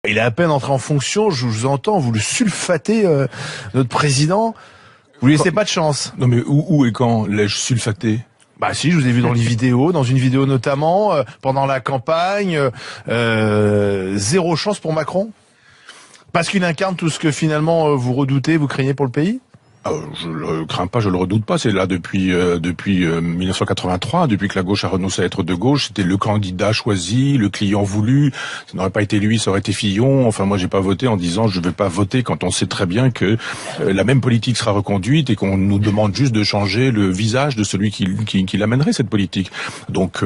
Il est à peine entré en fonction, je vous entends, vous le sulfatez, notre président. Vous lui laissez pas de chance. Non mais où et quand l'ai-je sulfaté? Bah si, je vous ai vu dans les vidéos, dans une vidéo notamment, pendant la campagne, zéro chance pour Macron. Parce qu'il incarne tout ce que finalement vous redoutez, vous craignez pour le pays. Je le crains pas, je le redoute pas. C'est là depuis 1983, depuis que la gauche a renoncé à être de gauche. C'était le candidat choisi, le client voulu. Ça n'aurait pas été lui, ça aurait été Fillon. Enfin, moi, j'ai pas voté en disant je vais pas voter quand on sait très bien que la même politique sera reconduite et qu'on nous demande juste de changer le visage de celui qui l'amènerait cette politique. Donc,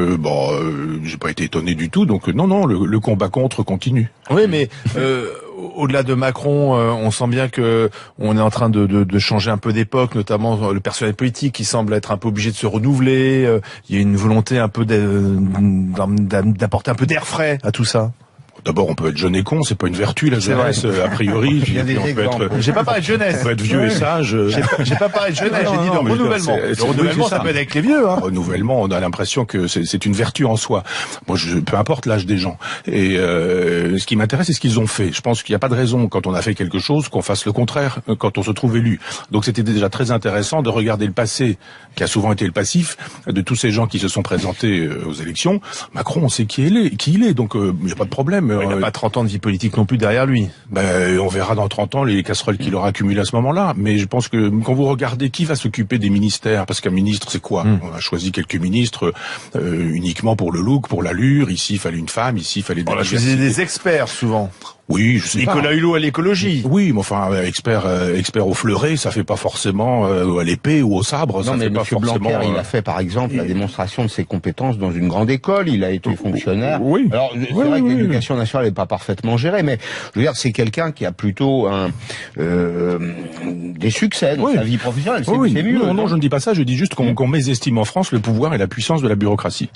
j'ai pas été étonné du tout. Donc, non, le combat contre continue. Oui, mais au-delà de Macron, on sent bien que on est en train de changer un peu d'époque, notamment le personnel politique qui semble être un peu obligé de se renouveler. Il y a une volonté un peu d'apporter un peu d'air frais à tout ça. D'abord, on peut être jeune et con, c'est pas une vertu la jeunesse a priori. J'ai pas parlé de jeunesse. On peut être vieux et sage. J'ai pas parlé de jeunesse, j'ai dit de renouvellement. Le renouvellement, ça peut être avec les vieux. Hein. Renouvellement, on a l'impression que c'est une vertu en soi. Moi, peu importe l'âge des gens. Et ce qui m'intéresse, c'est ce qu'ils ont fait. Je pense qu'il n'y a pas de raison, quand on a fait quelque chose, qu'on fasse le contraire quand on se trouve élu. Donc, c'était déjà très intéressant de regarder le passé, qui a souvent été le passif, de tous ces gens qui se sont présentés aux élections. Macron, on sait qui il est, donc il n'y a pas de problème. Il n'a pas 30 ans de vie politique non plus derrière lui. On verra dans 30 ans les casseroles qu'il aura accumulées à ce moment-là. Mais je pense que quand vous regardez qui va s'occuper des ministères, parce qu'un ministre c'est quoi? On a choisi quelques ministres uniquement pour le look, pour l'allure. Ici il fallait une femme, ici il fallait on a choisi des experts souvent. Oui, je sais pas. Nicolas Hulot à l'écologie. Oui, mais enfin, expert au fleuret, ça fait pas forcément à l'épée ou au sabre. Non, ça mais fait pas forcément. Blanquer, il a fait par exemple la démonstration de ses compétences dans une grande école. Il a été fonctionnaire. Oui. Alors c'est vrai que l'éducation nationale n'est pas parfaitement gérée, mais je veux dire, c'est quelqu'un qui a plutôt des succès dans sa vie professionnelle. C'est mieux. Non, je ne dis pas ça. Je dis juste qu'on mésestime en France le pouvoir et la puissance de la bureaucratie.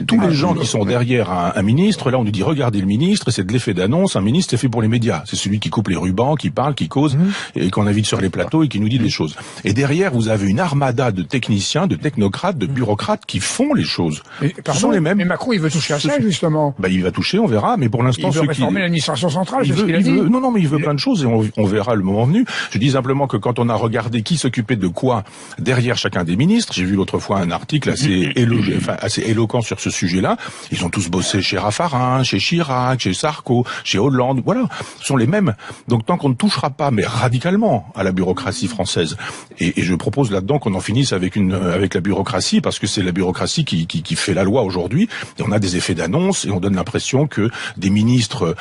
Tous les gens qui sont derrière un ministre, là, on nous dit regardez le ministre, c'est de l'effet d'annonce. Un ministre, c'est fait pour les médias. C'est celui qui coupe les rubans, qui parle, qui cause, et qu'on invite sur les plateaux et qui nous dit des choses. Et derrière, vous avez une armada de techniciens, de technocrates, de bureaucrates qui font les choses. Ce sont les mêmes. Mais Macron, il veut toucher à ça, justement. Il va toucher, on verra, mais pour l'instant, il veut réformer l'administration centrale, c'est ce qu'il a dit. Non, mais il veut plein de choses et on verra le moment venu. Je dis simplement que quand on a regardé qui s'occupait de quoi derrière chacun des ministres, j'ai vu l'autre fois un article assez éloquent sur ce sujet-là. Ils ont tous bossé chez Raffarin, chez Chirac, chez Sarko, chez Hollande. Voilà, ce sont les mêmes. Donc tant qu'on ne touchera pas, mais radicalement, à la bureaucratie française, et je propose là-dedans qu'on en finisse avec la bureaucratie, parce que c'est la bureaucratie qui fait la loi aujourd'hui. Et on a des effets d'annonce et on donne l'impression que des ministres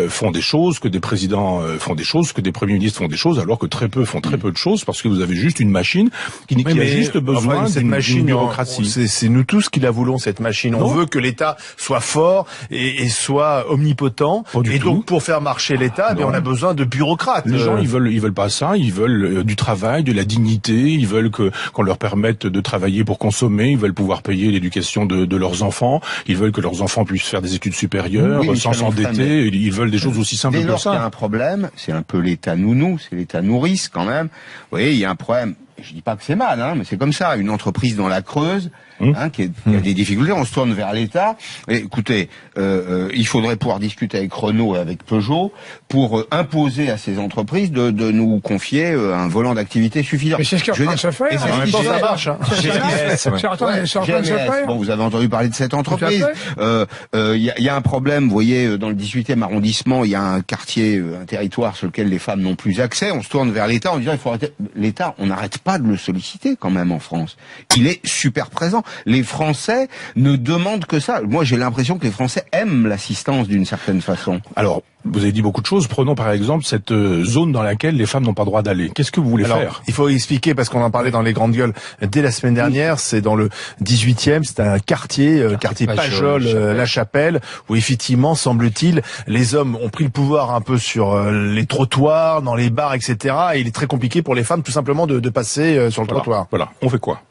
font des choses, que des présidents font des choses, que des premiers ministres font des choses, alors que très peu font très peu de choses, parce que vous avez juste une machine qui a juste besoin d'une bureaucratie. C'est nous tous qui la voulons, cette machine. On veut que l'État soit fort et soit omnipotent. Et donc pour faire marcher l'État, on a besoin de bureaucrates. Les gens, ils veulent pas ça. Ils veulent du travail, de la dignité. Ils veulent qu'on leur permette de travailler pour consommer. Ils veulent pouvoir payer l'éducation de leurs enfants. Ils veulent que leurs enfants puissent faire des études supérieures sans s'endetter. Ils veulent des choses aussi simples que ça. Dès lors qu'il y a un problème, c'est un peu l'État nounou, c'est l'État nourrice quand même. Vous voyez, il y a un problème. Je dis pas que c'est mal, mais c'est comme ça. Une entreprise dans la Creuse, qui a des difficultés, on se tourne vers l'État. Écoutez, il faudrait pouvoir discuter avec Renault et avec Peugeot pour imposer à ces entreprises de nous confier un volant d'activité suffisant. Mais c'est ce qui est en train de se faire. En même temps, ça marche. Bon, vous avez entendu parler de cette entreprise. Il y a un problème, vous voyez, dans le 18e arrondissement, il y a un quartier, un territoire sur lequel les femmes n'ont plus accès. On se tourne vers l'État en disant il faut arrêter. L'État, on n'arrête pas de le solliciter quand même en France. Il est super présent. Les Français ne demandent que ça. Moi, j'ai l'impression que les Français aiment l'assistance d'une certaine façon. Alors, vous avez dit beaucoup de choses. Prenons par exemple cette zone dans laquelle les femmes n'ont pas droit d'aller. Qu'est-ce que vous voulez faire? Il faut expliquer, parce qu'on en parlait dans les grandes gueules dès la semaine dernière. C'est dans le 18e, c'est un quartier Pajol, La Chapelle, où effectivement, semble-t-il, les hommes ont pris le pouvoir un peu sur les trottoirs, dans les bars, etc. Et il est très compliqué pour les femmes tout simplement de passer sur le trottoir. Voilà, on fait quoi?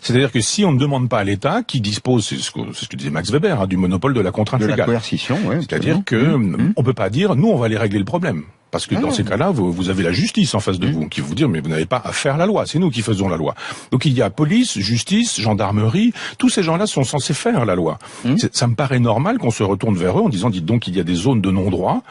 C'est-à-dire que si on ne demande pas à l'État, qui dispose, c'est ce que disait Max Weber, du monopole de la contrainte légale. De la coercition, oui. C'est-à-dire que on peut pas dire, nous, on va aller régler le problème. Parce que dans ces cas-là, vous avez la justice en face de vous qui vous dit mais vous n'avez pas à faire la loi, c'est nous qui faisons la loi. Donc il y a police, justice, gendarmerie, tous ces gens-là sont censés faire la loi. Ça me paraît normal qu'on se retourne vers eux en disant dites donc il y a des zones de non-droit,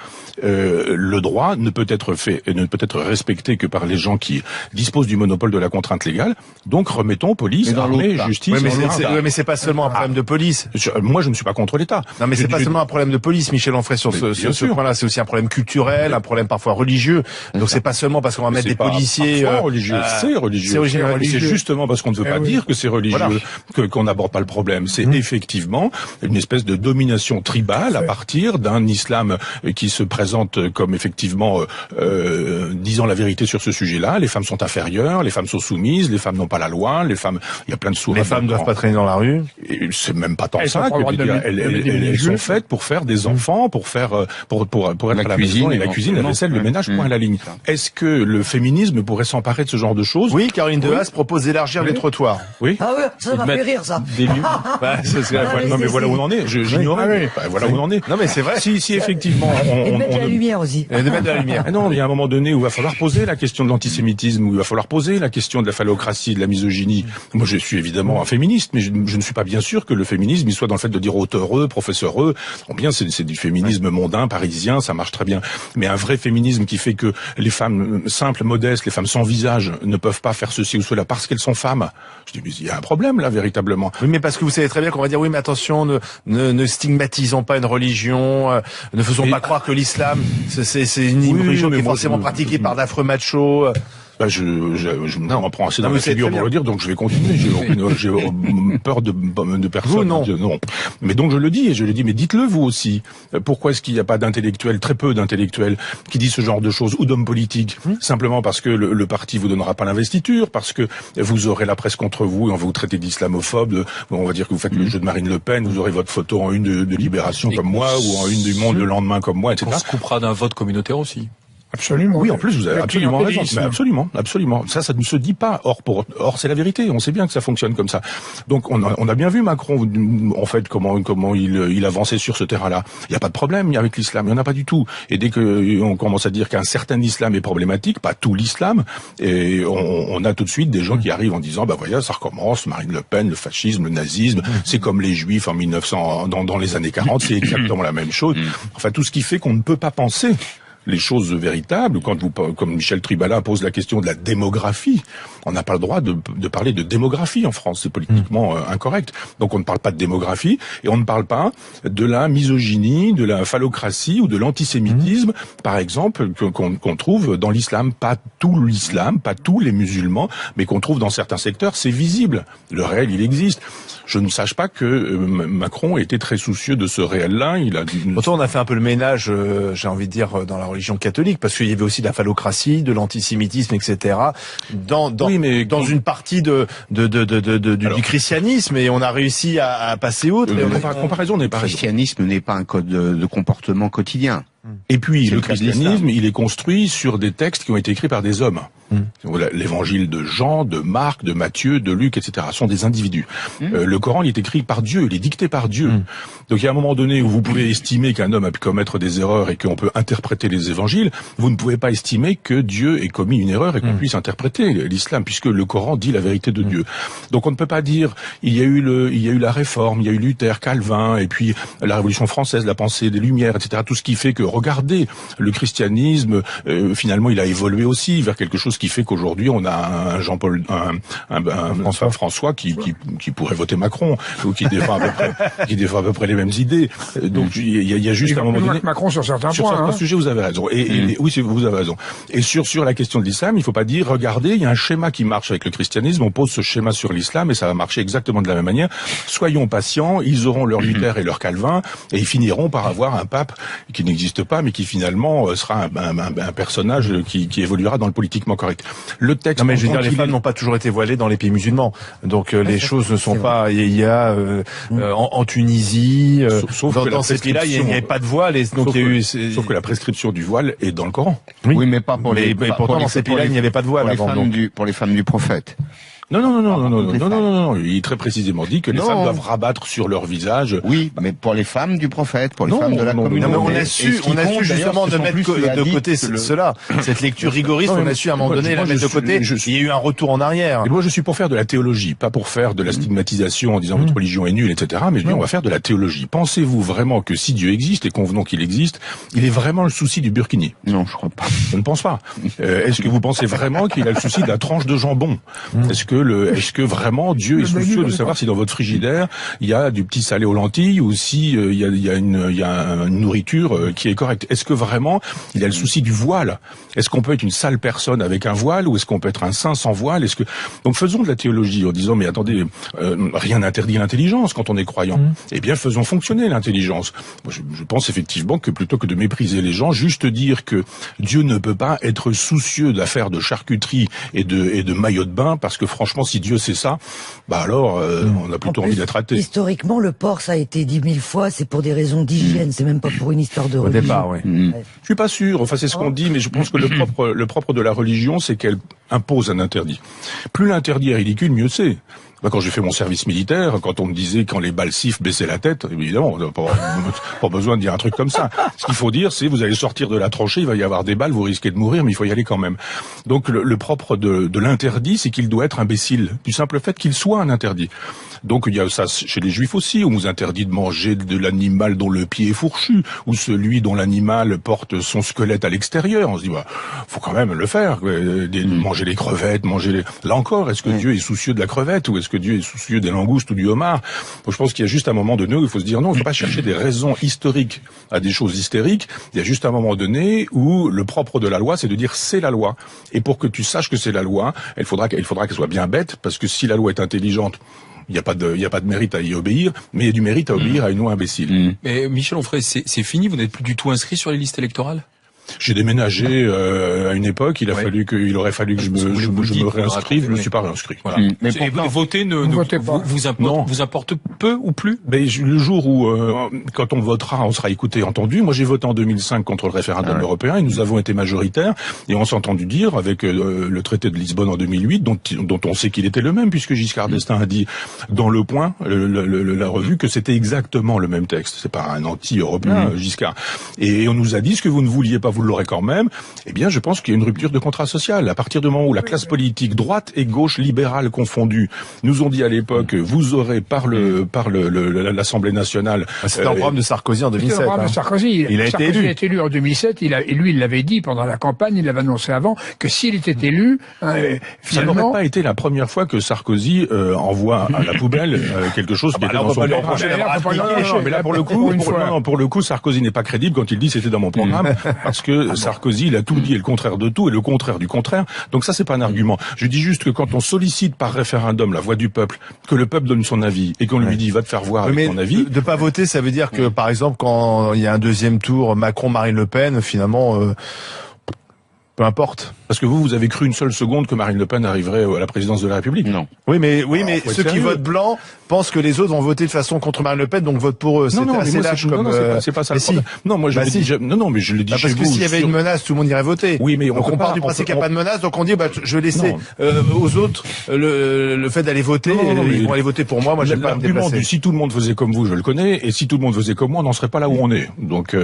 le droit ne peut être fait et ne peut être respecté que par les gens qui disposent du monopole de la contrainte légale. Donc remettons police, armée, justice. Oui, mais c'est pas seulement un problème de police. Moi je ne suis pas contre l'État. Non mais c'est pas seulement un problème de police, Michel Onfray, sur ce point-là, c'est aussi un problème culturel, un problème parfois religieux. Donc c'est pas seulement parce qu'on va mettre des policiers religieux, c'est religieux. C'est justement parce qu'on ne veut pas dire que c'est religieux qu'on n'aborde pas le problème. C'est effectivement une espèce de domination tribale à partir d'un islam qui se présente comme effectivement disant la vérité sur ce sujet-là. Les femmes sont inférieures, les femmes sont soumises, les femmes n'ont pas la loi, les femmes, il y a plein de sourates. Les femmes ne doivent pas traîner dans la rue. C'est même pas tant ça. Elles sont faites pour faire des enfants, pour faire pour être à la maison et la cuisine, la vaisselle, le ménage, point à la ligne. Est-ce que le féminisme pourrait s'emparer de ce genre de choses? Oui, Caroline Dehaze propose d'élargir les trottoirs. Oui. Ah ouais, ça m'a fait rire, ça. Non mais voilà où on en est. J'ignorais. Voilà où on en est. Non mais c'est vrai. Si effectivement on mettre de la lumière aussi. De mettre de la lumière. Non, il y a un moment donné où il va falloir poser la question de l'antisémitisme, où il va falloir poser la question de la phallocratie, de la misogynie. Moi, je suis évidemment un féministe, mais je ne suis pas bien sûr que le féminisme il soit dans le fait de dire auteureux, professeureux. Bon, bien, c'est du féminisme mondain, parisien, ça marche très bien. Mais un vrai féminisme qui fait que les femmes simples, modestes, les femmes sans visage ne peuvent pas faire ceci ou cela parce qu'elles sont femmes. Je dis, mais il y a un problème là, véritablement. Oui, mais parce que vous savez très bien qu'on va dire, oui, mais attention, ne stigmatisons pas une religion, ne faisons pas croire que l'islam, c'est une religion qui est forcément pratiquée par d'affreux machos. On prend assez dans la figure pour le dire, donc je vais continuer. J'ai peur de personne. Vous, non. Mais donc je le dis, mais dites-le vous aussi. Pourquoi est-ce qu'il n'y a pas d'intellectuels, très peu d'intellectuels, qui disent ce genre de choses, ou d'hommes politiques, simplement parce que le parti vous donnera pas l'investiture, parce que vous aurez la presse contre vous et on va vous traiter d'islamophobe, on va dire que vous faites le jeu de Marine Le Pen, vous aurez votre photo en une de Libération comme moi, ou en une du Monde le lendemain comme moi, etc. On se coupera d'un vote communautaire aussi. Absolument. Oui, en plus, vous avez absolument raison. Mais absolument. Ça ne se dit pas. Or, c'est la vérité. On sait bien que ça fonctionne comme ça. Donc, on a bien vu Macron, en fait, comment il avançait sur ce terrain-là. Il n'y a pas de problème avec l'islam. Il n'y en a pas du tout. Et dès que on commence à dire qu'un certain islam est problématique, pas tout l'islam, et on a tout de suite des gens qui arrivent en disant, bah voyez, ça recommence, Marine Le Pen, le fascisme, le nazisme, c'est comme les Juifs en 1900, dans les années 40, c'est exactement la même chose. Enfin, tout ce qui fait qu'on ne peut pas penser les choses véritables. Comme Michel Tribala pose la question de la démographie, on n'a pas le droit de parler de démographie en France, c'est politiquement incorrect. Donc on ne parle pas de démographie et on ne parle pas de la misogynie, de la phallocratie ou de l'antisémitisme, par exemple, qu'on trouve dans l'islam. Pas tout l'islam, pas tous les musulmans, mais qu'on trouve dans certains secteurs, c'est visible. Le réel, il existe. Je ne sache pas que Macron était très soucieux de ce réel-là. Pourtant, on a fait un peu le ménage, j'ai envie de dire, dans la religion catholique, parce qu'il y avait aussi de la phallocratie, de l'antisémitisme, etc. Dans une partie du christianisme, et on a réussi à passer outre. Comparaison n'est pas raison. Le christianisme n'est pas un code de comportement quotidien. Et puis, le christianisme, il est construit sur des textes qui ont été écrits par des hommes. L'évangile de Jean, de Marc, de Matthieu, de Luc, etc. sont des individus. Le Coran, il est écrit par Dieu, il est dicté par Dieu. Donc il y a un moment donné où vous pouvez estimer qu'un homme a pu commettre des erreurs et qu'on peut interpréter les évangiles, vous ne pouvez pas estimer que Dieu ait commis une erreur et qu'on puisse interpréter l'islam, puisque le Coran dit la vérité de Dieu. Donc on ne peut pas dire, il y a eu la Réforme, il y a eu Luther, Calvin, et puis la Révolution française, la pensée des Lumières, etc. Tout ce qui fait que, regardez, le christianisme, finalement, il a évolué aussi vers quelque chose qui fait qu'aujourd'hui, on a un Jean-Paul, un François qui pourrait voter Macron, ou qui défend à peu près les mêmes idées. Donc, il y a juste un moment donné. Macron sur certains points. Sur certains sujets, vous avez raison. Oui, vous avez raison. Et sur la question de l'islam, il faut pas dire, regardez, il y a un schéma qui marche avec le christianisme, on pose ce schéma sur l'islam et ça va marcher exactement de la même manière. Soyons patients, ils auront leur Luther et leur Calvin, et ils finiront par avoir un pape qui n'existe pas, mais qui finalement sera un personnage qui évoluera dans le politiquement correct. Le texte. Non mais je veux dire, les femmes n'ont pas toujours été voilées dans les pays musulmans, donc les choses ne sont pas. Il y a en Tunisie, dans ces pays-là, il n'y avait pas de voile, et donc il y a eu. Sauf que la prescription du voile est dans le Coran. Oui, mais pas pour les. Mais pourtant, dans ces pays-là, il n'y avait pas de voile avant. Pour les femmes du prophète. Non. Il très précisément dit que les femmes doivent rabattre sur leur visage. Oui, mais pour les femmes du prophète, pour les femmes de la communauté. On a su justement de mettre de côté cela. Cette lecture rigoriste, on a su à un moment donné la mettre de côté. Il y a eu un retour en arrière. Et moi, je suis pour faire de la théologie, pas pour faire de la stigmatisation en disant votre religion est nulle, etc. Mais je dis, on va faire de la théologie. Pensez-vous vraiment que si Dieu existe, et convenons qu'il existe, il est vraiment le souci du burkini? Non, je crois pas. Je ne pense pas. Est-ce que vous pensez vraiment qu'il a le souci de la tranche de jambon? Est-ce que vraiment Dieu est soucieux de savoir si dans votre frigidaire il y a du petit salé aux lentilles ou si il y a une nourriture qui est correcte? Est-ce que vraiment il a le souci du voile? Est-ce qu'on peut être une sale personne avec un voile ou est-ce qu'on peut être un saint sans voile? Donc faisons de la théologie en disant mais attendez, rien n'interdit l'intelligence quand on est croyant. Eh bien faisons fonctionner l'intelligence. Moi, je pense effectivement que plutôt que de mépriser les gens, juste dire que Dieu ne peut pas être soucieux d'affaires de charcuterie et de maillot de bain, parce que franchement, si Dieu sait ça, bah alors on a plutôt envie d'être athée. Historiquement, le porc, ça a été dit 1000 fois, c'est pour des raisons d'hygiène, c'est même pas pour une histoire de religion. Au départ, oui. Je suis pas sûr, enfin c'est ce qu'on dit, mais je pense que le propre de la religion, c'est qu'elle impose un interdit. Plus l'interdit est ridicule, mieux c'est. Quand j'ai fait mon service militaire, quand on me disait quand les balles sifflent, baisser la tête, évidemment, pas besoin de dire un truc comme ça. Ce qu'il faut dire, c'est vous allez sortir de la tranchée, il va y avoir des balles, vous risquez de mourir, mais il faut y aller quand même. Donc le propre de l'interdit, c'est qu'il doit être imbécile, du simple fait qu'il soit un interdit. Donc il y a ça chez les juifs aussi, on nous interdit de manger de l'animal dont le pied est fourchu, ou celui dont l'animal porte son squelette à l'extérieur. On se dit, faut quand même le faire, manger les crevettes, Là encore, est-ce que Dieu est soucieux de la crevette, ou est-ce que Dieu est soucieux des langoustes ou du homard? Donc je pense qu'il y a juste un moment donné où il faut se dire non, il ne faut pas chercher des raisons historiques à des choses hystériques. Il y a juste un moment donné où le propre de la loi, c'est de dire c'est la loi. Et pour que tu saches que c'est la loi, il faudra qu'elle soit bien bête, parce que si la loi est intelligente, il n'y a pas de mérite à y obéir, mais il y a du mérite à obéir à une loi imbécile. Mais Michel Onfray, c'est fini, vous n'êtes plus du tout inscrit sur les listes électorales? J'ai déménagé à une époque. Il aurait fallu que je me réinscrive. Je ne me suis pas réinscrit. Voilà. Mais voter vous importe peu ou plus? Ben, le jour où, quand on votera, on sera écouté et entendu. Moi, j'ai voté en 2005 contre le référendum européen et nous avons été majoritaires. Et on s'est entendu dire, avec le traité de Lisbonne en 2008, dont on sait qu'il était le même, puisque Giscard d'Estaing a dit dans Le Point, la revue, que c'était exactement le même texte. C'est pas un anti-européen, Giscard. Et on nous a dit ce que vous ne vouliez pas, vous l'aurez quand même. Eh bien, je pense qu'il y a une rupture de contrat social. À partir du moment où la classe politique, droite et gauche libérale confondues, nous ont dit à l'époque, vous aurez par l'Assemblée nationale. C'était un programme de Sarkozy en 2007. C'était un programme de Sarkozy. Il a été élu. Il a été élu en 2007. Lui, il l'avait dit pendant la campagne, il l'avait annoncé avant, que s'il était élu, finalement. Ça n'aurait pas été la première fois que Sarkozy envoie à la poubelle quelque chose qui était dans son programme. Mais là, pour le coup, Sarkozy n'est pas crédible quand il dit c'était dans mon programme, parce que Sarkozy, il a tout dit et le contraire de tout et le contraire du contraire. Donc ça, c'est pas un argument. Je dis juste que quand on sollicite par référendum la voix du peuple, que le peuple donne son avis et qu'on lui dit va te faire voir avec ton avis. De pas voter, ça veut dire que par exemple, quand il y a un deuxième tour, Macron-Marine Le Pen, finalement, peu importe. Parce que vous avez cru une seule seconde que Marine Le Pen arriverait à la présidence de la République? Non. Oui, mais ceux qui votent blanc pensent que les autres vont voter de façon contre Marine Le Pen, donc votent pour eux. C'est assez lâche comme. C'est pas ça. Le problème. Non, moi je le dis. Non, mais je le dis chez vous. Parce que s'il y avait une menace, tout le monde irait voter. Oui, mais on part du principe qu'il n'y a pas de menace, donc on dit je vais laisser aux autres le fait d'aller voter. Ils vont aller voter pour moi. Moi, j'aime pas me déplacer. Si tout le monde faisait comme vous, je le connais, et si tout le monde faisait comme moi, on n'en serait pas là où on est. Donc,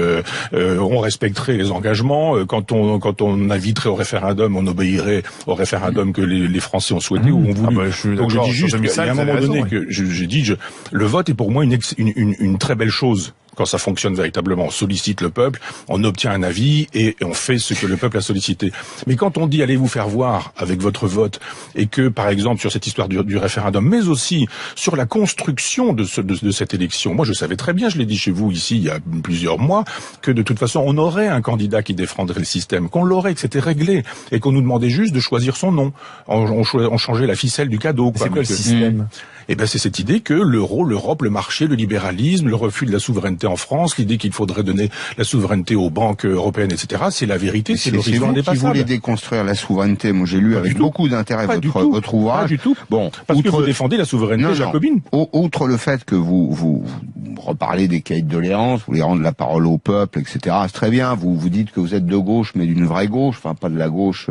on respecterait les engagements. Quand on inviterait au référendum, on obéirait au référendum que les Français ont souhaité ou ont voulu. Donc je dis juste qu'il y a un moment donné que j'ai dit, le vote est pour moi une très belle chose. Quand ça fonctionne véritablement, on sollicite le peuple, on obtient un avis et on fait ce que le peuple a sollicité. Mais quand on dit allez vous faire voir avec votre vote et que, par exemple, sur cette histoire du référendum, mais aussi sur la construction de cette élection, moi je savais très bien, je l'ai dit chez vous ici il y a plusieurs mois, que de toute façon on aurait un candidat qui défendrait le système, qu'on l'aurait, que c'était réglé et qu'on nous demandait juste de choisir son nom. On changeait la ficelle du cadeau. C'est quoi le système? Eh ben c'est cette idée que l'euro, l'Europe, le marché, le libéralisme, le refus de la souveraineté en France, l'idée qu'il faudrait donner la souveraineté aux banques européennes, etc. C'est la vérité, c'est l'horizon indépassable. Vous voulez déconstruire la souveraineté. Moi, j'ai lu avec beaucoup d'intérêt votre ouvrage. Pas du tout. Bon, parce que vous défendez la souveraineté jacobine. Outre le fait que vous reparlez des cahiers de doléances, vous voulez rendre la parole au peuple, etc. C'est très bien. Vous dites que vous êtes de gauche, mais d'une vraie gauche, enfin pas de la gauche.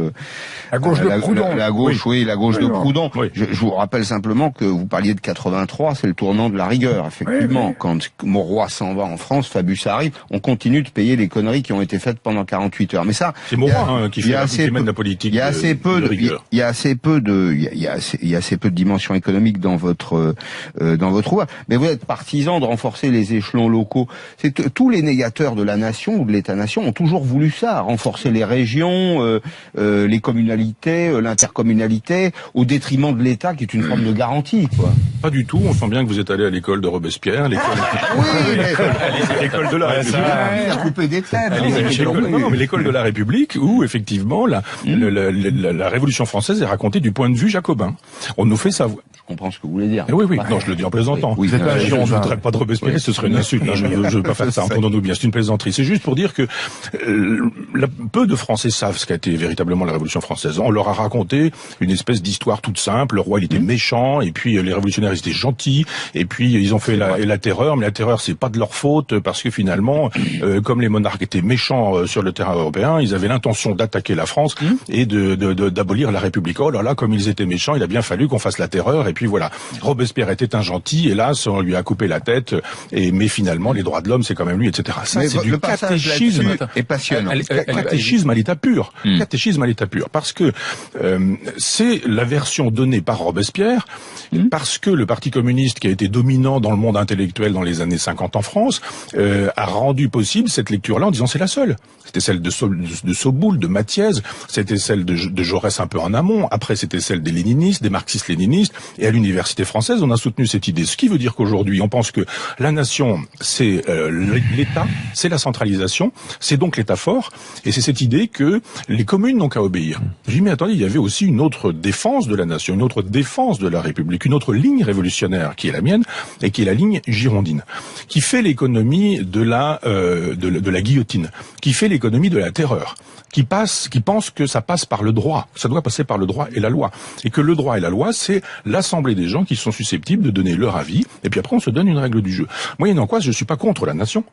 La gauche de Proudhon. La gauche, oui, la gauche de Proudhon. Oui. Je vous rappelle simplement que vous parliez de 83, c'est le tournant de la rigueur, effectivement. Oui. Quand Mauroy s'en va en France, Fabius arrive, on continue de payer les conneries qui ont été faites pendant 48 heures. Mais ça, c'est Mauroy qui mène la politique. Il y a assez peu de rigueur. Il y a assez peu de dimension économique dans votre ouvrage. Mais vous êtes partisan de renforcer les échelons locaux. C'est que tous les négateurs de la nation ou de l'État-nation ont toujours voulu ça, renforcer les régions, les communalités, l'intercommunalité, au détriment de l'État, qui est une forme de garantie, quoi. Pas du tout. On sent bien que vous êtes allé à l'école de Robespierre, l'école de la République. Il a coupé des têtes. Non, mais l'école de la République, où effectivement la Révolution française est racontée du point de vue jacobin. On nous fait savoir. Je comprends ce que vous voulez dire. Oui, non, je le dis en plaisantant. Oui, je ne traite pas de Robespierre, ce serait une insulte. Je ne veux pas faire ça, entendons-nous bien. C'est une plaisanterie. C'est juste pour dire que peu de Français savent ce qu'a été véritablement la Révolution française. On leur a raconté une espèce d'histoire toute simple. Le roi, il était méchant, et puis les révolutionnaires, ils étaient gentils, et puis ils ont fait la terreur. Mais la terreur, c'est pas de leur faute, parce que finalement, comme les monarques étaient méchants sur le terrain européen, ils avaient l'intention d'attaquer la France et d'abolir la République. Oh là là, comme ils étaient méchants, il a bien fallu qu'on fasse la terreur. Et puis voilà, Robespierre était un gentil, hélas, on lui a coupé la tête, mais finalement, les droits de l'homme, c'est quand même lui, etc. Ça, c'est du catéchisme. Et passionnant. Catéchisme à l'état pur. Catéchisme à l'état pur. Parce que c'est la version donnée par Robespierre, parce que le Parti communiste, qui a été dominant dans le monde intellectuel dans les années 50 en France, a rendu possible cette lecture-là en disant c'est la seule. C'était celle de Soboul, de Mathiez, c'était celle de Jaurès un peu en amont, après c'était celle des léninistes, des marxistes-léninistes, et à l'université française, on a soutenu cette idée. Ce qui veut dire qu'aujourd'hui, on pense que la nation, c'est l'État, c'est la centralisation, c'est donc l'État fort, et c'est cette idée que les communes n'ont qu'à obéir. J'ai dit, mais attendez, il y avait aussi une autre défense de la nation, une autre défense de la République, une autre ligne révolutionnaire qui est la mienne, et qui est la ligne girondine, qui fait l'économie de la guillotine, qui fait l'économie de la terreur, qui pense que ça passe par le droit, ça doit passer par le droit et la loi, et que le droit et la loi, c'est l'assemblée des gens qui sont susceptibles de donner leur avis, et puis après on se donne une règle du jeu. Moyennant quoi, je ne suis pas contre la nation,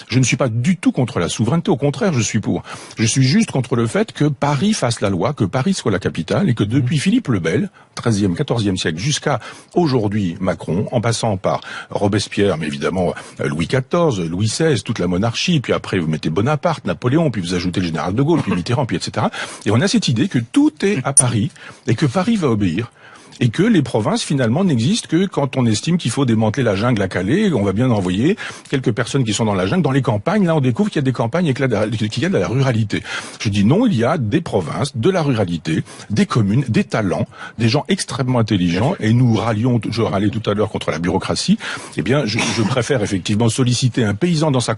je ne suis pas du tout contre la souveraineté, au contraire, je suis pour. Je suis juste contre le fait que Paris fasse la loi, que Paris soit la capitale, et que depuis Philippe le Bel, 13e, 14e siècle, jusqu'à aujourd'hui Macron, en passant par Robespierre, mais évidemment Louis XIV, Louis XVI, toute la monarchie, puis après vous mettez Bonaparte, Napoléon, puis vous ajoutez le général de Gaulle, puis Mitterrand, puis etc. Et on a cette idée que tout est à Paris, et que Paris va obéir. Et que les provinces, finalement, n'existent que quand on estime qu'il faut démanteler la jungle à Calais. On va bien envoyer quelques personnes qui sont dans la jungle. Dans les campagnes, là, on découvre qu'il y a des campagnes et qu'il y a de la ruralité. Je dis non, il y a des provinces, de la ruralité, des communes, des talents, des gens extrêmement intelligents. Et nous rallions, je râlais tout à l'heure contre la bureaucratie. Eh bien, je préfère effectivement solliciter un paysan dans sa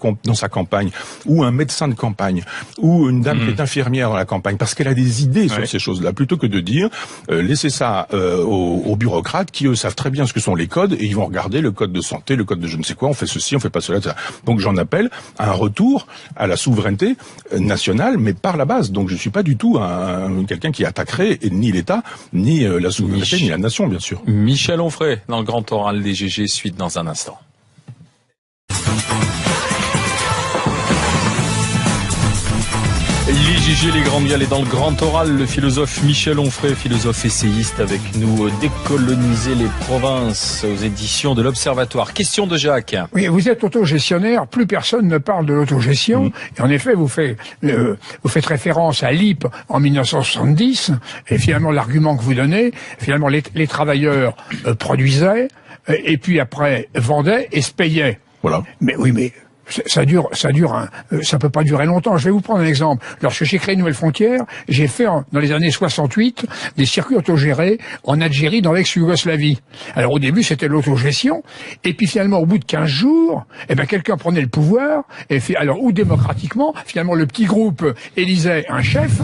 campagne, ou un médecin de campagne, ou une dame qui est infirmière dans la campagne, parce qu'elle a des idées sur ces choses-là, plutôt que de dire, laissez ça aux bureaucrates qui, eux, savent très bien ce que sont les codes, et ils vont regarder le code de santé, le code de je ne sais quoi, on fait ceci, on fait pas cela, etc. Donc j'en appelle à un retour à la souveraineté nationale, mais par la base. Donc je suis pas du tout quelqu'un qui attaquerait ni l'État, ni la souveraineté, ni la nation, bien sûr. Michel Onfray, dans le Grand Oral des GG, suite dans un instant. Les GG, les grandes gueules, et dans le Grand Oral, le philosophe Michel Onfray, philosophe essayiste avec nous, Décoloniser les provinces aux éditions de l'Observatoire. Question de Jacques. Oui, vous êtes autogestionnaire, plus personne ne parle de l'autogestion. Et en effet, vous faites référence à l'IP en 1970, et finalement l'argument que vous donnez, finalement les travailleurs produisaient, et puis après vendaient et se payaient. Voilà. Mais oui, mais ça peut pas durer longtemps. Je vais vous prendre un exemple. Lorsque j'ai créé Nouvelle Frontière, j'ai fait dans les années 68 des circuits autogérés en Algérie, dans l'ex-Yougoslavie. Alors au début c'était l'autogestion, et puis finalement au bout de 15 jours, quelqu'un prenait le pouvoir, et ou démocratiquement, finalement le petit groupe élisait un chef,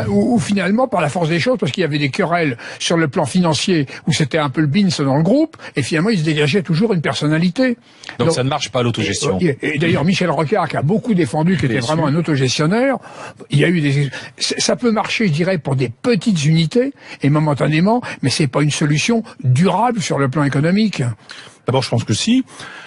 ou finalement par la force des choses, parce qu'il y avait des querelles sur le plan financier, où c'était un peu le bins dans le groupe, et finalement il se dégageait toujours une personnalité. Donc ça ne marche pas l'autogestion. Et d'ailleurs, Michel Rocard, qui a beaucoup défendu, qui était vraiment un autogestionnaire, il y a eu ça peut marcher, je dirais, pour des petites unités, et momentanément, mais c'est pas une solution durable sur le plan économique. D'abord, je pense que si.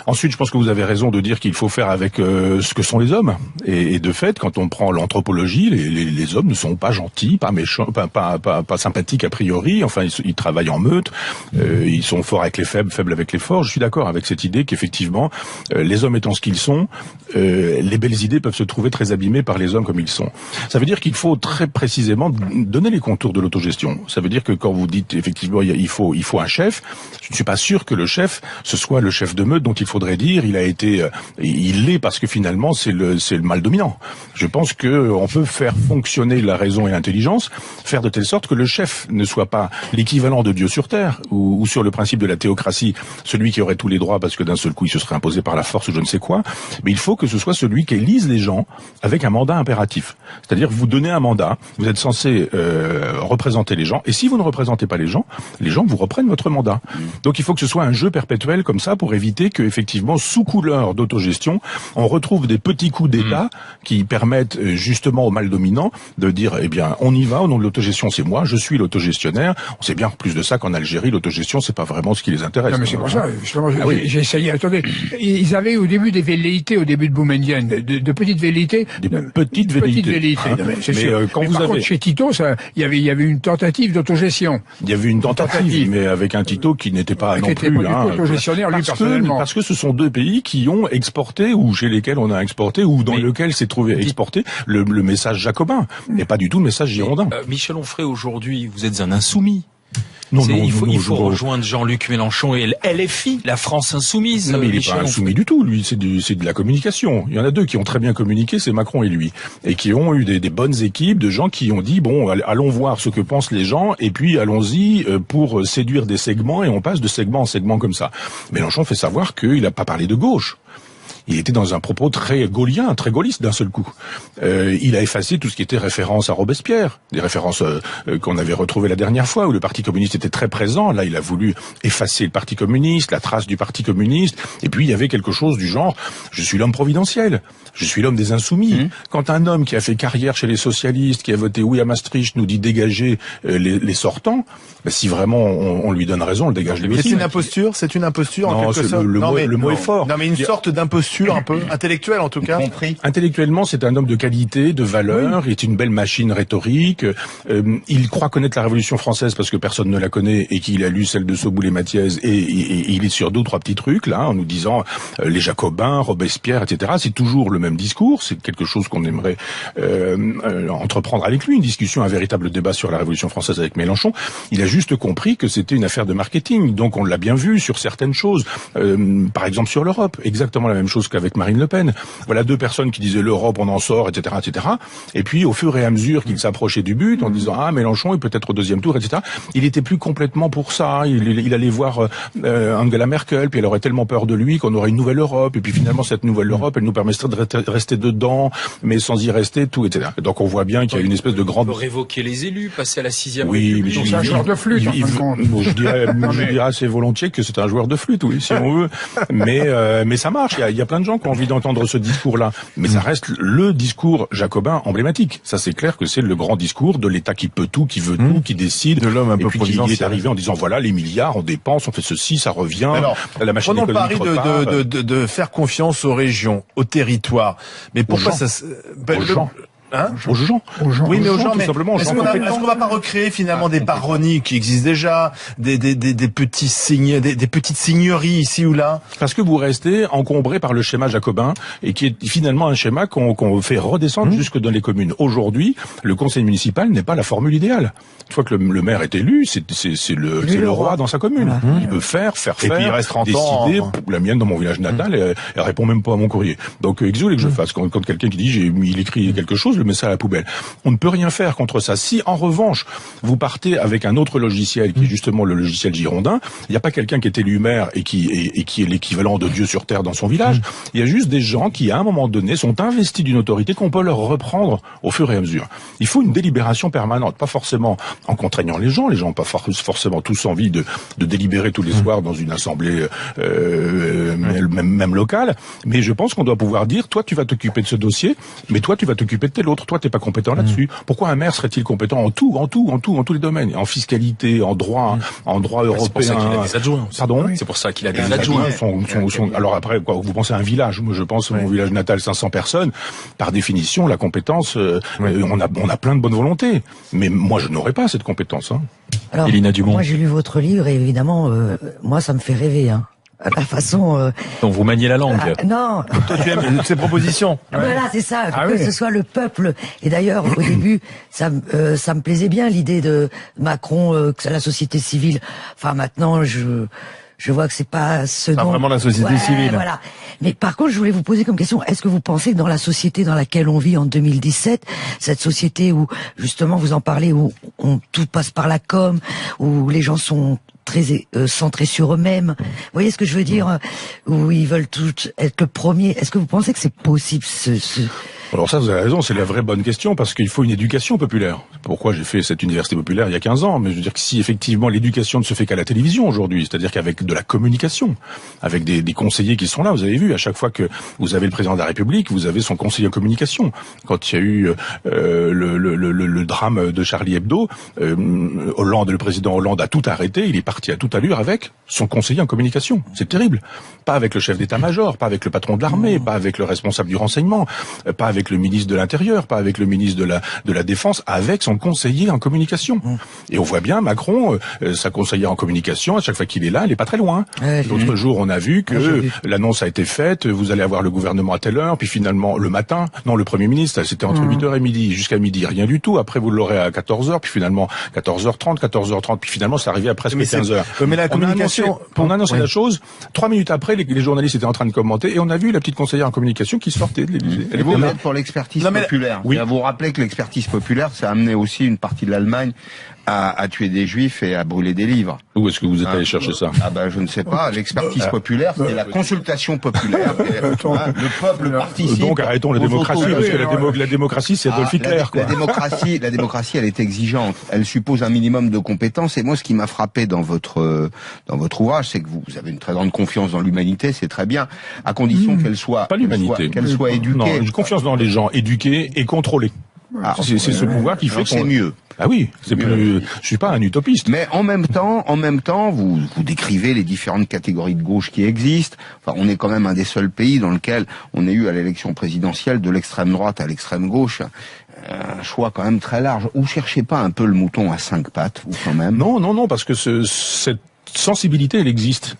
Ensuite, je pense que vous avez raison de dire qu'il faut faire avec ce que sont les hommes. Et de fait, quand on prend l'anthropologie, les hommes ne sont pas gentils, pas méchants, pas sympathiques a priori. Enfin, ils travaillent en meute. Ils sont forts avec les faibles, faibles avec les forts. Je suis d'accord avec cette idée qu'effectivement, les hommes étant ce qu'ils sont, les belles idées peuvent se trouver très abîmées par les hommes comme ils sont. Ça veut dire qu'il faut très précisément donner les contours de l'autogestion. Ça veut dire que quand vous dites effectivement il faut un chef, je ne suis pas sûr que le chef ce soit le chef de meute dont il faudrait dire il l'est parce que finalement c'est le mal dominant. Je pense que on peut faire fonctionner la raison et l'intelligence, faire de telle sorte que le chef ne soit pas l'équivalent de Dieu sur terre ou sur le principe de la théocratie, celui qui aurait tous les droits parce que d'un seul coup il se serait imposé par la force ou je ne sais quoi, mais il faut que ce soit celui qui élise les gens avec un mandat impératif. C'est-à-dire vous donnez un mandat, vous êtes censé représenter les gens et si vous ne représentez pas les gens vous reprennent votre mandat. Donc il faut que ce soit un jeu perpétuel comme ça pour éviter que effectivement sous couleur d'autogestion, on retrouve des petits coups d'État qui permettent justement au mal dominant de dire eh bien on y va au nom de l'autogestion, c'est moi, je suis l'autogestionnaire. On sait bien en plus de ça qu'en Algérie l'autogestion c'est pas vraiment ce qui les intéresse. Non mais c'est pour ça justement j'ai essayé. Attendez, ils avaient au début des velléités au début de Boumedienne, de petites velléités, petites velléités. Mais quand vous avez chez Tito, il y avait une tentative d'autogestion. Il y avait une tentative, mais avec un Tito qui n'était pas non plus autogestionnaire lui personnellement. Parce que ce sont deux pays qui ont exporté ou chez lesquels on a exporté ou dans lequel s'est trouvé exporté le message jacobin et pas du tout le message girondin. Michel Onfray, aujourd'hui, vous êtes un insoumis. Il faut rejoindre Jean-Luc Mélenchon et LFI, la France insoumise. Non, mais il n'est pas insoumis du tout, lui, c'est de la communication. Il y en a deux qui ont très bien communiqué, c'est Macron et lui. Et qui ont eu des bonnes équipes de gens qui ont dit, bon, allons voir ce que pensent les gens, et puis allons-y pour séduire des segments, et on passe de segment en segment comme ça. Mélenchon fait savoir qu'il n'a pas parlé de gauche. Il était dans un propos très gaullien, très gaulliste d'un seul coup. Il a effacé tout ce qui était référence à Robespierre, des références qu'on avait retrouvées la dernière fois, où le Parti communiste était très présent. Là, il a voulu effacer le Parti communiste, la trace du Parti communiste. Et puis, il y avait quelque chose du genre, je suis l'homme providentiel, je suis l'homme des insoumis. Quand un homme qui a fait carrière chez les socialistes, qui a voté oui à Maastricht, nous dit dégager les sortants, si vraiment on lui donne raison, on le dégage les C'est une imposture, en quelque sorte. Le mot est fort. Non, mais une sorte d'imposture un peu intellectuelle en tout cas. Intellectuellement, c'est un homme de qualité, de valeur, il est une belle machine rhétorique. Il croit connaître la Révolution française parce que personne ne la connaît et qu'il a lu celle de Soboul et Mathiez et il est sur deux ou trois petits trucs là en nous disant les Jacobins, Robespierre, etc. C'est toujours le même discours, c'est quelque chose qu'on aimerait entreprendre avec lui, une discussion, un véritable débat sur la Révolution française avec Mélenchon. Il a juste compris que c'était une affaire de marketing, donc on l'a bien vu sur certaines choses, par exemple sur l'Europe, exactement la même chose qu'avec Marine Le Pen. Voilà deux personnes qui disaient l'Europe on en sort, etc., etc. Et puis au fur et à mesure qu'il s'approchait du but, en disant Mélenchon il peut être au deuxième tour, etc. Il était plus complètement pour ça. Il allait voir Angela Merkel, puis elle aurait tellement peur de lui qu'on aurait une nouvelle Europe. Et puis finalement cette nouvelle Europe, elle nous permettrait de rester dedans, mais sans y rester, tout, etc. Et donc on voit bien qu'il y a une espèce de grande. On peut révoquer les élus, passer à la 6e oui, République. C'est un joueur de flûte. Je dirais assez volontiers que c'est un joueur de flûte, oui, si on veut. Mais ça marche. Il y a plein de gens qui ont envie d'entendre ce discours-là. Mais ça reste le discours jacobin emblématique. Ça, c'est clair que c'est le grand discours de l'État qui peut tout, qui veut tout, qui décide. De l'homme un peu providentiel. Qui est arrivé en disant, voilà, les milliards, on dépense, on fait ceci, ça revient. Alors, la machine prenons le pari repart. de faire confiance aux régions, aux territoires. Mais pourquoi aux gens. Aux gens. Oui, mais aux gens, tout simplement. Est-ce qu'on va pas recréer finalement des baronnies qui existent déjà, des petites seigneuries ici ou là? Parce que vous restez encombré par le schéma jacobin et qui est finalement un schéma qu'on fait redescendre jusque dans les communes. Aujourd'hui, le conseil municipal n'est pas la formule idéale. Une fois que le maire est élu, c'est le roi dans sa commune. Il peut faire, et puis il reste 30 décider. ans. La mienne dans mon village natal, elle répond même pas à mon courrier. Donc, qu'est-ce que vous voulez que je fasse quand quelqu'un qui dit il écrit quelque chose, je mets ça à la poubelle. On ne peut rien faire contre ça. Si, en revanche, vous partez avec un autre logiciel, qui est justement le logiciel girondin, il n'y a pas quelqu'un qui est élu maire et qui est l'équivalent de Dieu sur terre dans son village. Il y a juste des gens qui, à un moment donné, sont investis d'une autorité qu'on peut leur reprendre au fur et à mesure. Il faut une délibération permanente, pas forcément en contraignant les gens n'ont pas forcément tous envie de délibérer tous les soirs dans une assemblée même locale, mais je pense qu'on doit pouvoir dire, toi tu vas t'occuper de ce dossier, mais toi tu vas t'occuper de tel l'autre. Toi, t'es pas compétent là-dessus. Pourquoi un maire serait-il compétent en tous les domaines, en fiscalité, en droit européen. C'est pour ça qu'il a des adjoints. Pardon. C'est pour ça qu'il a des adjoints. Alors après, quoi, vous pensez à un village? Moi, je pense mon village natal, 500 personnes. Par définition, la compétence, on a plein de bonne volonté. Mais moi, je n'aurais pas cette compétence. Alors, Elina Dumont. moi j'ai lu votre livre et évidemment, moi ça me fait rêver. La façon... Donc vous maniez la langue. Non. Toi, tu aimes ces propositions. Voilà, c'est ça, que oui. ce soit le peuple. Et d'ailleurs, au début, ça me plaisait bien l'idée de Macron, que c'est la société civile. Enfin, maintenant, je vois que c'est pas ce dont... vraiment la société civile. Voilà. Mais par contre, je voulais vous poser comme question, est-ce que vous pensez que dans la société dans laquelle on vit en 2017, cette société où, justement, vous en parlez, où tout passe par la com, où les gens sont très centrés sur eux-mêmes, vous voyez ce que je veux dire, où ils veulent tous être le premier, est-ce que vous pensez que c'est possible Alors ça, vous avez raison, c'est la vraie bonne question, parce qu'il faut une éducation populaire. Pourquoi j'ai fait cette université populaire il y a 15 ans? Mais je veux dire que si effectivement l'éducation ne se fait qu'à la télévision aujourd'hui, c'est-à-dire qu'avec de la communication, avec des conseillers qui sont là, vous avez vu, à chaque fois que vous avez le président de la République, vous avez son conseiller en communication. Quand il y a eu le drame de Charlie Hebdo, le président Hollande a tout arrêté, il est parti à toute allure avec son conseiller en communication. C'est terrible. Pas avec le chef d'état-major, pas avec le patron de l'armée, pas avec le responsable du renseignement, pas avec le ministre de l'Intérieur, pas avec le ministre de la Défense, avec son conseiller en communication. Et on voit bien Macron, sa conseillère en communication, à chaque fois qu'il est là, elle est pas très loin. L'autre jour, on a vu que l'annonce a été faite, vous allez avoir le gouvernement à telle heure, puis finalement, le matin, non, le Premier ministre, c'était entre 8h et midi, jusqu'à midi, rien du tout. Après, vous l'aurez à 14h, puis finalement, 14h30, puis finalement, ça arrivait à presque 15h. Mais la communication... On a annoncé la chose, 3 minutes après, les journalistes étaient en train de commenter, et on a vu la petite conseillère en communication qui sortait de l'Élysée. Elle était là. Pour l'expertise populaire. Oui. Vous vous rappelez que l'expertise populaire, ça a amené aussi une partie de l'Allemagne à tuer des juifs et à brûler des livres. Où est-ce que vous êtes allé chercher ça? Je ne sais pas. L'expertise populaire, c'est la consultation populaire. Le peuple participe. Donc arrêtons la démocratie, parce que la démocratie, c'est Adolf Hitler. La démocratie, elle est exigeante. Elle suppose un minimum de compétences. Et moi, ce qui m'a frappé dans votre ouvrage, c'est que vous avez une très grande confiance dans l'humanité, c'est très bien, à condition qu'elle soit pas l'humanité, qu'elle soit éduquée. Non, j'ai confiance dans les gens éduqués et contrôlés. C'est ce pouvoir qui fait c'est mieux. Ah oui, c'est plus. Je suis pas un utopiste. Mais en même temps, vous décrivez les différentes catégories de gauche qui existent. Enfin, on est quand même un des seuls pays dans lequel on a eu à l'élection présidentielle de l'extrême droite à l'extrême gauche un choix quand même très large. Vous cherchez pas un peu le mouton à 5 pattes, vous quand même? Non, parce que cette sensibilité, elle existe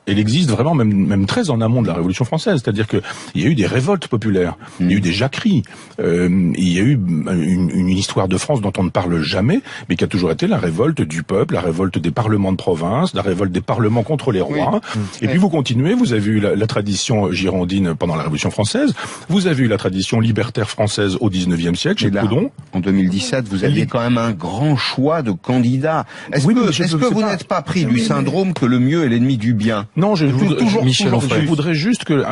vraiment même très en amont de la Révolution française. C'est-à-dire que il y a eu des révoltes populaires, il y a eu des jacqueries, il y a eu une histoire de France dont on ne parle jamais, mais qui a toujours été la révolte du peuple, la révolte des parlements de province, la révolte des parlements contre les rois. Et puis vous continuez, vous avez eu la tradition girondine pendant la Révolution française, vous avez eu la tradition libertaire française au 19e siècle, chez Proudhon. En 2017, vous aviez quand même un grand choix de candidats. Est-ce que vous n'êtes pas pris du syndrome que le mieux est l'ennemi du bien? Non, je voudrais juste que,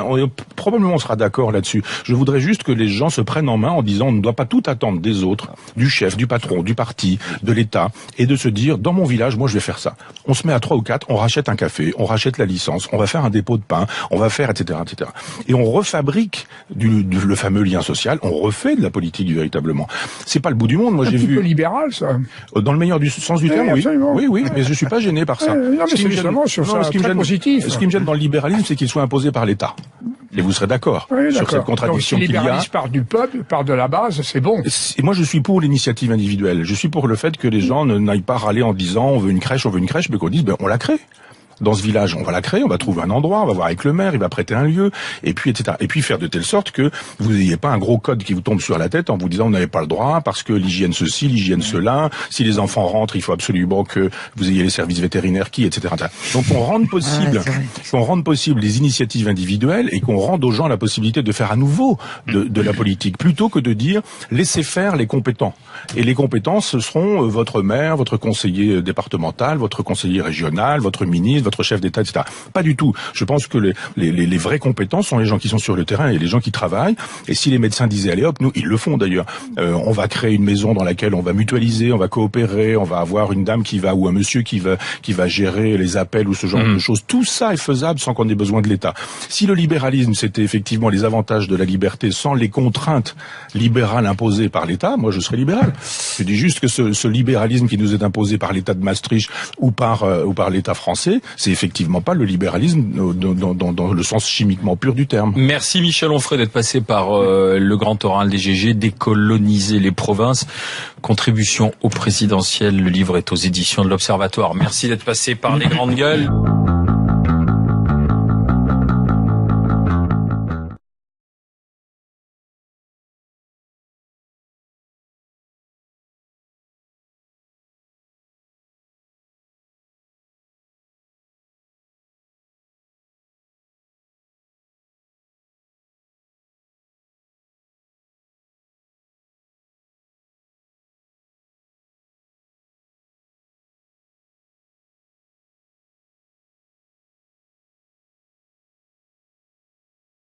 probablement on sera d'accord là-dessus, je voudrais juste que les gens se prennent en main en disant on ne doit pas tout attendre des autres, du chef, du patron, du parti, de l'État, et de se dire dans mon village, moi je vais faire ça. On se met à 3 ou 4, on rachète un café, on rachète la licence, on va faire un dépôt de pain, on va faire etc. Et on refabrique le fameux lien social, on refait de la politique véritablement. C'est pas le bout du monde, moi j'ai vu... Un petit peu libéral, ça. Dans le meilleur sens du terme, oui, mais je suis pas gêné par ça. Non, mais c'est justement sur ça, très positif. Ce qui me gêne dans le libéralisme, c'est qu'il soit imposé par l'État. Et vous serez d'accord sur cette contradiction qu'il y a. Le libéralisme part du peuple, part de la base, c'est bon. Et moi, je suis pour l'initiative individuelle. Je suis pour le fait que les gens n'aillent pas râler en disant on veut une crèche, mais qu'on dise on la crée. Dans ce village, on va la créer, on va trouver un endroit, on va voir avec le maire, il va prêter un lieu, et puis etc. Et puis faire de telle sorte que vous n'ayez pas un gros code qui vous tombe sur la tête en vous disant vous n'avez pas le droit parce que l'hygiène ceci, l'hygiène cela, si les enfants rentrent, il faut absolument que vous ayez les services vétérinaires etc. Donc on rende possible les initiatives individuelles et qu'on rende aux gens la possibilité de faire à nouveau de la politique, plutôt que de dire laissez faire les compétents. Et les compétences, ce seront votre maire, votre conseiller départemental, votre conseiller régional, votre ministre, votre chef d'État, etc. Pas du tout. Je pense que les vraies compétences sont les gens qui sont sur le terrain et les gens qui travaillent. Et si les médecins disaient allez hop, nous ils le font d'ailleurs. On va créer une maison dans laquelle on va mutualiser, on va coopérer, on va avoir une dame qui va ou un monsieur qui va gérer les appels ou ce genre de choses. Tout ça est faisable sans qu'on ait besoin de l'État. Si le libéralisme c'était effectivement les avantages de la liberté sans les contraintes libérales imposées par l'État, moi je serais libéral. Je dis juste que ce libéralisme qui nous est imposé par l'État de Maastricht ou par l'État français, c'est effectivement pas le libéralisme dans le sens chimiquement pur du terme. Merci Michel Onfray d'être passé par le grand oral des GG, décoloniser les provinces, contribution au présidentiel. Le livre est aux éditions de l'Observatoire. Merci d'être passé par les grandes gueules.